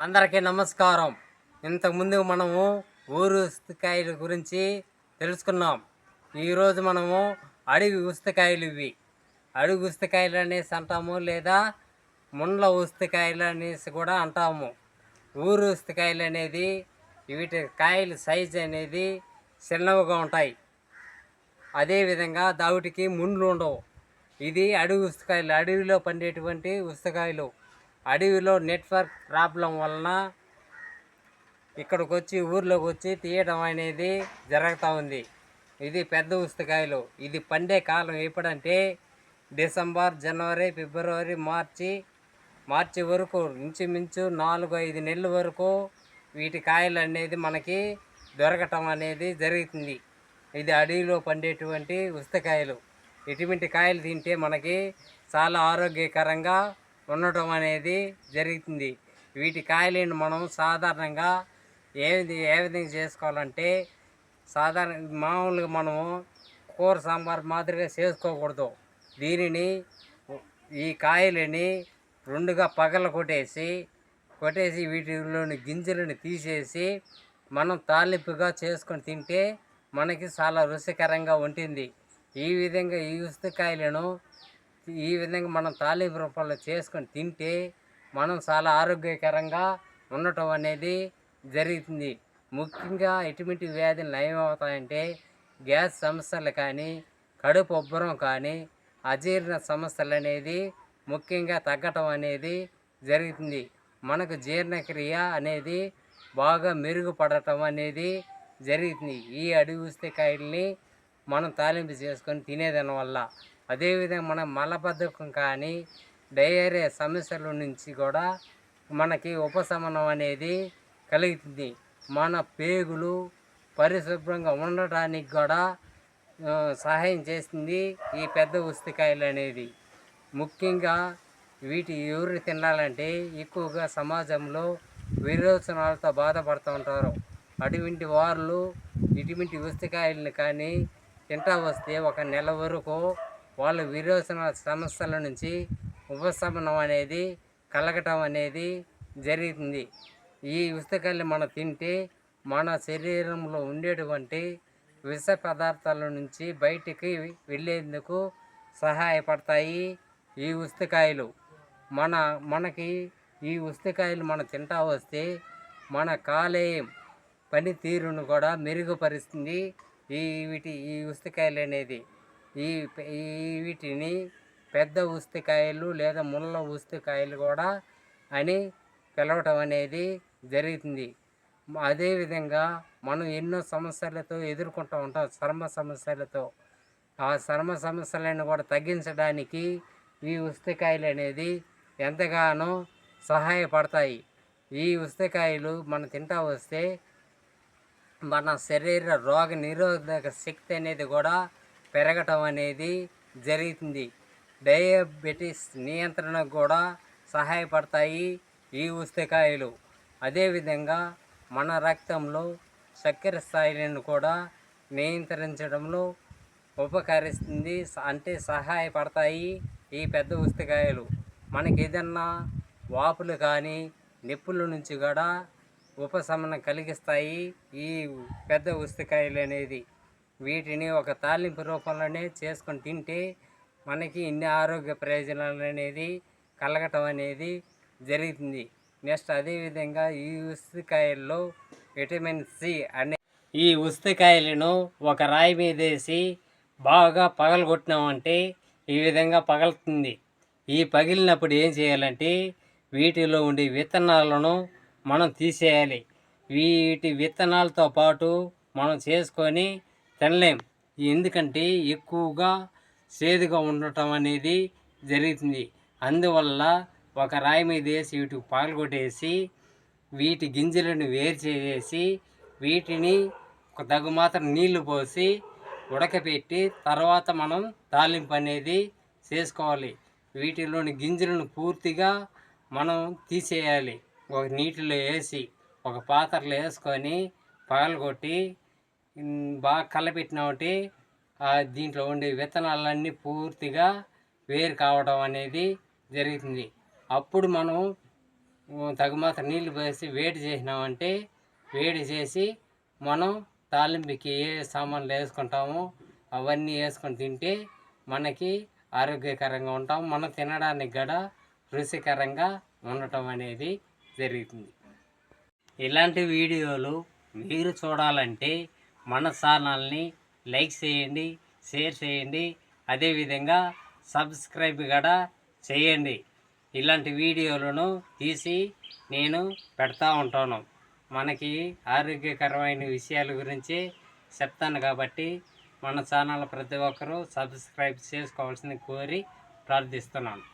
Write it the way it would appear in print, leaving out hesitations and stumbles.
అందరికీ నమస్కారం. ఇంతకుముందు మనము ఊరు ఉసిరికాయల గురించి తెలుసుకున్నాం. ఈరోజు మనము అడవి ఉసిరికాయలు ఇవి. అడవి ఉసిరికాయలు అనేసి అంటాము, లేదా ముండ్ల ఉసిరికాయలు అనేసి కూడా అంటాము. ఊరు ఉసిరికాయలు అనేది వీటి కాయలు సైజు అనేది చిన్నవిగా ఉంటాయి. అదేవిధంగా దావిటికి ముండ్లు ఉండవు. ఇది అడవి ఉసిరికాయలు, అడవిలో పండేటువంటి ఉసిరికాయలు. అడవిలో నెట్వర్క్ ప్రాబ్లం వలన ఇక్కడికి వచ్చి ఊర్లోకి వచ్చి తీయడం అనేది జరుగుతూ ఉంది. ఇది పెద్ద ఉసిరికాయలు. ఇది పండే కాలం ఎప్పుడంటే డిసెంబర్, జనవరి, ఫిబ్రవరి, మార్చి వరకు, ఇంచుమించు 4-5 నెలల వరకు వీటి కాయలు అనేది మనకి దొరకటం అనేది జరుగుతుంది. ఇది అడవిలో పండేటువంటి ఉసిరికాయలు. ఇటువంటి కాయలు తింటే మనకి చాలా ఆరోగ్యకరంగా ఉండటం అనేది జరుగుతుంది. వీటి కాయలను మనం సాధారణంగా ఏ విధంగా చేసుకోవాలంటే, మామూలుగా మనము కూర సాంబార్ మాదిరిగా చేసుకోకూడదు. దీనిని ఈ కాయలని రెండుగా పగల కొట్టేసి వీటిలోని గింజలను తీసేసి మనం తాలింపుగా చేసుకొని తింటే మనకి చాలా రుచికరంగా ఉంటుంది. ఈ విధంగా ఈ ఉసిరికాయలను ఈ విధంగా మనం తాలింపు రూపంలో చేసుకొని తింటే మనం చాలా ఆరోగ్యకరంగా ఉండటం అనేది జరుగుతుంది. ముఖ్యంగా ఎటువంటి వ్యాధులు నయమవుతాయంటే గ్యాస్ సమస్యలు కానీ, కడుపు ఉబ్బరం కానీ, అజీర్ణ సమస్యలు అనేది ముఖ్యంగా తగ్గటం అనేది జరుగుతుంది. మనకు జీర్ణక్రియ అనేది బాగా మెరుగుపడటం అనేది జరుగుతుంది ఈ అడవి ఉసిరికాయల్ని మనం తాలింపు చేసుకొని తినేదాని వల్ల. అదేవిధంగా మన మలబద్ధకం కానీ, డయేరియా సమస్యల నుంచి కూడా మనకి ఉపశమనం అనేది కలుగుతుంది. మన పేగులు పరిశుభ్రంగా ఉండటానికి కూడా సహాయం చేస్తుంది ఈ పెద్ద ఉసిరికాయలు అనేది. ముఖ్యంగా వీటి ఎవరు తినాలంటే ఎక్కువగా సమాజంలో విరోచనాలతో బాధపడుతూ ఉంటారు. అటువంటి వారు ఇటువంటి ఉసిరికాయలను కానీ తింటా వస్తే 1 నెల వరకు వాళ్ళ విరోచన సమస్యల నుంచి ఉపశమనం అనేది కలగటం అనేది జరుగుతుంది. ఈ ఉసిరికాయలు మనం తింటే మన శరీరంలో ఉండేటువంటి విష పదార్థాల నుంచి బయటికి వెళ్ళేందుకు సహాయపడతాయి ఈ ఉసిరికాయలు. మనకి ఈ ఉసిరికాయలు మనం తింటా వస్తే మన కాలేయం పనితీరును కూడా మెరుగుపరుస్తుంది ఈ ఉసిరికాయలు అనేది. వీటిని పెద్ద ఉసిరికాయలు లేదా ముళ్ళ ఉసిరికాయలు కూడా అని పిలవటం అనేది జరుగుతుంది. అదేవిధంగా మనం ఎన్నో సమస్యలతో ఎదుర్కొంటూ ఉంటాం, చర్మ సమస్యలతో. ఆ చర్మ సమస్యలను కూడా తగ్గించడానికి ఈ ఉసిరికాయలు అనేది ఎంతగానో సహాయపడతాయి. ఈ ఉసిరికాయలు మనం తింటా వస్తే మన శరీర రోగ నిరోధక శక్తి అనేది కూడా పెరగటం అనేది జరుగుతుంది. డయాబెటీస్ నియంత్రణకు కూడా సహాయపడతాయి ఈ ఉసిరికాయలు. అదేవిధంగా మన రక్తంలో చక్కెర స్థాయిలను కూడా నియంత్రించడంలో ఉపకరిస్తుంది, అంటే సహాయపడతాయి ఈ పెద్ద ఉసిరికాయలు. మనకి ఏదన్నా వాపులు కానీ నొప్పుల నుంచి కూడా ఉపశమనం కలిగిస్తాయి ఈ పెద్ద ఉసిరికాయలు అనేది. వీటిని ఒక తాలింపు రూపంలోనే చేసుకొని తింటే మనకి ఇన్ని ఆరోగ్య ప్రయోజనాలు అనేది కలగటం అనేది జరుగుతుంది. నెక్స్ట్ అదేవిధంగా ఈ ఉసిరికాయల్లో విటమిన్ సి అనే ఈ ఉసిరికాయలను ఒక రాయి మీద వేసి బాగా పగలగొట్టినామంటే ఈ విధంగా పగలుతుంది. ఈ పగిలినప్పుడు ఏం చేయాలంటే వీటిలో ఉండే విత్తనాలను మనం తీసేయాలి. వీటి విత్తనాలతో పాటు మనం చేసుకొని తినలేం, ఎందుకంటే ఎక్కువగా చేదుగా ఉండటం అనేది జరుగుతుంది. అందువల్ల ఒక రాయి మీద వేసి వీటికి పగలగొట్టేసి వీటి గింజలను వేరు చేసేసి వీటిని ఒక తగు మాత్రం నీళ్లు పోసి ఉడకపెట్టి తర్వాత మనం తాలింపు అనేది చేసుకోవాలి. వీటిలోని గింజలను పూర్తిగా మనం తీసేయాలి. ఒక నీటిలో వేసి ఒక పాత్రలో వేసుకొని పగలగొట్టి బాగా కలపెట్టినామంటే దీంట్లో ఉండే విత్తనాలన్నీ పూర్తిగా వేరు కావడం అనేది జరుగుతుంది. అప్పుడు మనం తగినంత నీళ్ళు పోసి వేడి చేసినామంటే వేడి చేసి మనం తాలింపుకి ఏ సామాన్లు వేసుకుంటామో అవన్నీ వేసుకొని తింటే మనకి ఆరోగ్యకరంగా ఉంటాం. మనం తినడానికి కూడా రుచికరంగా ఉండటం అనేది జరుగుతుంది. ఇలాంటి వీడియోలు మీరు చూడాలంటే మన ఛానల్ని లైక్ చేయండి, షేర్ చేయండి, అదేవిధంగా సబ్స్క్రైబ్ కూడా చేయండి. ఇలాంటి వీడియోలను తీసి నేను పెడతా ఉంటాను. మనకి ఆరోగ్యకరమైన విషయాల గురించి చెప్తాను కాబట్టి మన ఛానల్ ప్రతి ఒక్కరూ సబ్స్క్రైబ్ చేసుకోవాల్సింది కోరి ప్రార్థిస్తున్నాను.